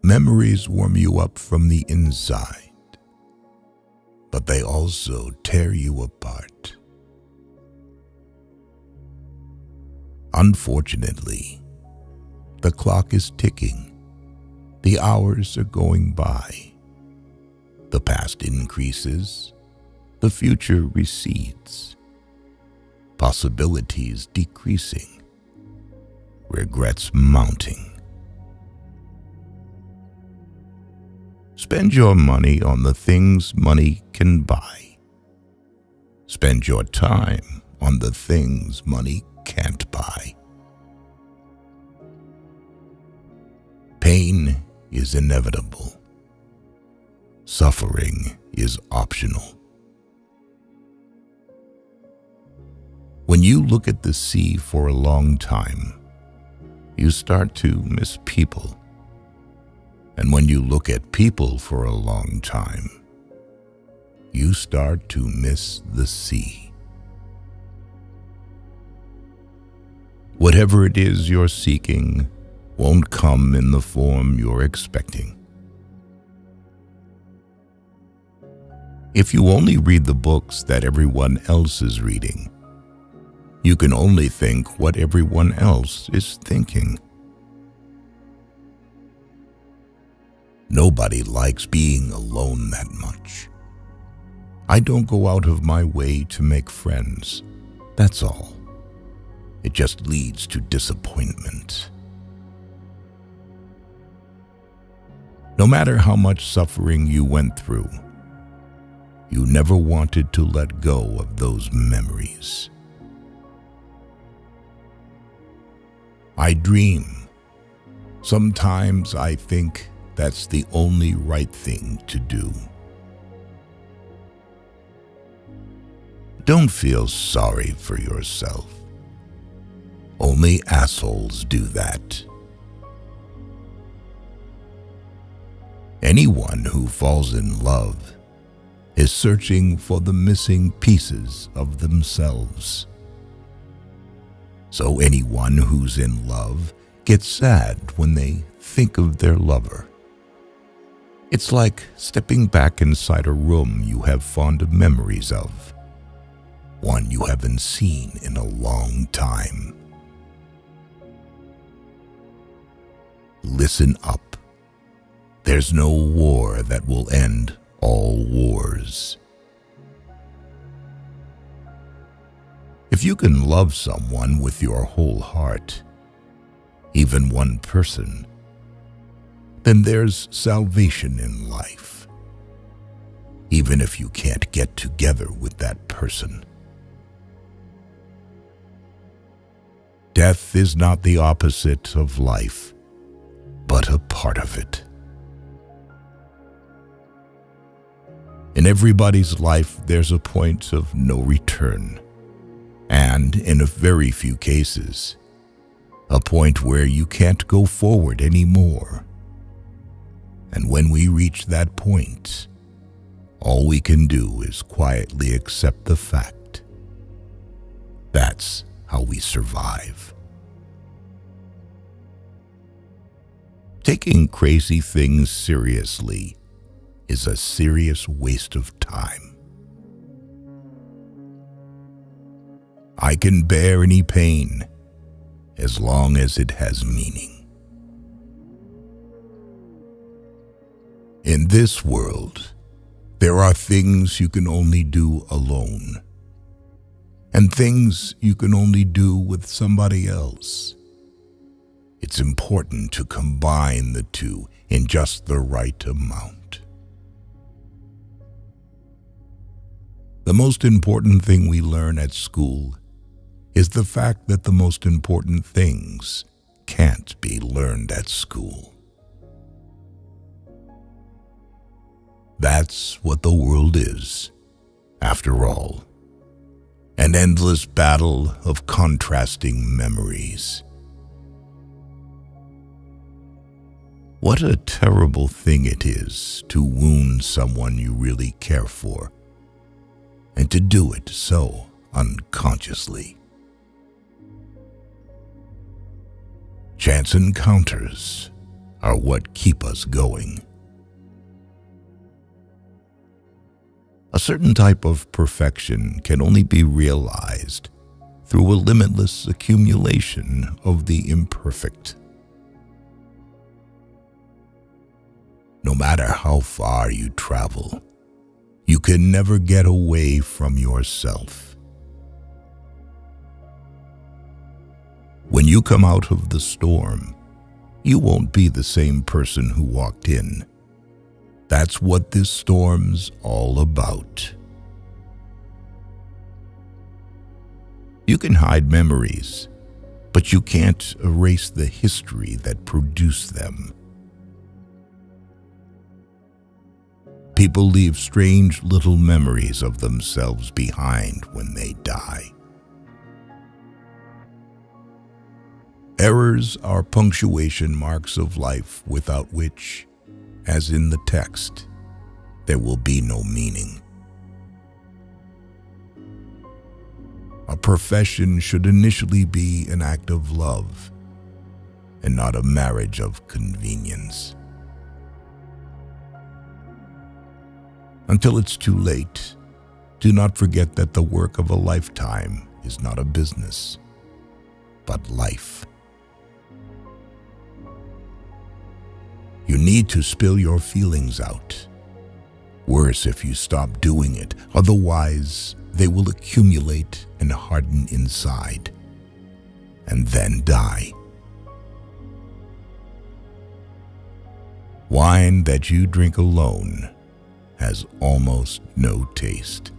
Memories warm you up from the inside, but they also tear you apart. Unfortunately, the clock is ticking. The hours are going by. The past increases. The future recedes. Possibilities decreasing. Regrets mounting. Spend your money on the things money can buy. Spend your time on the things money can't buy. Pain is inevitable. Suffering is optional. When you look at the sea for a long time, you start to miss people. And when you look at people for a long time, you start to miss the sea. Whatever it is you're seeking won't come in the form you're expecting. If you only read the books that everyone else is reading, you can only think what everyone else is thinking. Nobody likes being alone that much. I don't go out of my way to make friends, that's all. It just leads to disappointment. No matter how much suffering you went through, you never wanted to let go of those memories. I dream. Sometimes I think that's the only right thing to do. Don't feel sorry for yourself. Only assholes do that. Anyone who falls in love is searching for the missing pieces of themselves. So anyone who's in love gets sad when they think of their lover. It's like stepping back inside a room you have fond memories of, one you haven't seen in a long time. Listen up. There's no war that will end all wars. If you can love someone with your whole heart, even one person, then there's salvation in life, even if you can't get together with that person. Death is not the opposite of life, but a part of it. In everybody's life, there's a point of no return, and in a very few cases, a point where you can't go forward anymore. And when we reach that point, all we can do is quietly accept the fact. That's how we survive. Taking crazy things seriously is a serious waste of time. I can bear any pain as long as it has meaning. In this world, there are things you can only do alone, and things you can only do with somebody else. It's important to combine the two in just the right amount. The most important thing we learn at school is the fact that the most important things can't be learned at school. That's what the world is, after all, an endless battle of contrasting memories. What a terrible thing it is to wound someone you really care for, and to do it so unconsciously. Chance encounters are what keep us going. A certain type of perfection can only be realized through a limitless accumulation of the imperfect. No matter how far you travel, you can never get away from yourself. When you come out of the storm, you won't be the same person who walked in. That's what this storm's all about. You can hide memories, but you can't erase the history that produced them. People leave strange little memories of themselves behind when they die. Errors are punctuation marks of life without which, as in the text, there will be no meaning. A profession should initially be an act of love and not a marriage of convenience. Until it's too late, do not forget that the work of a lifetime is not a business, but life. You need to spill your feelings out. Worse if you stop doing it, otherwise they will accumulate and harden inside, and then die. Wine that you drink alone has almost no taste.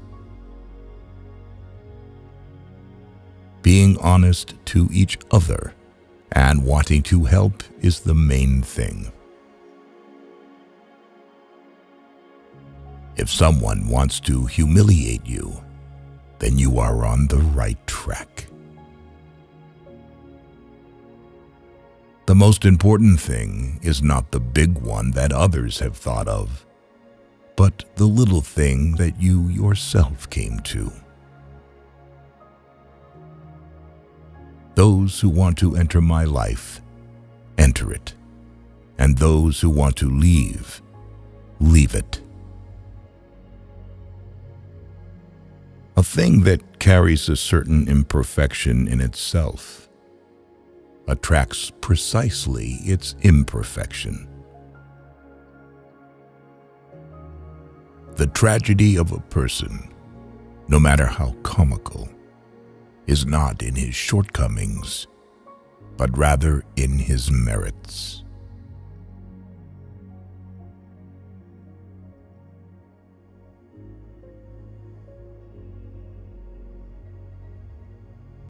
Being honest to each other and wanting to help is the main thing. If someone wants to humiliate you, then you are on the right track. The most important thing is not the big one that others have thought of, but the little thing that you yourself came to. Those who want to enter my life, enter it, and those who want to leave, leave it. A thing that carries a certain imperfection in itself attracts precisely its imperfection. The tragedy of a person, no matter how comical, is not in his shortcomings, but rather in his merits.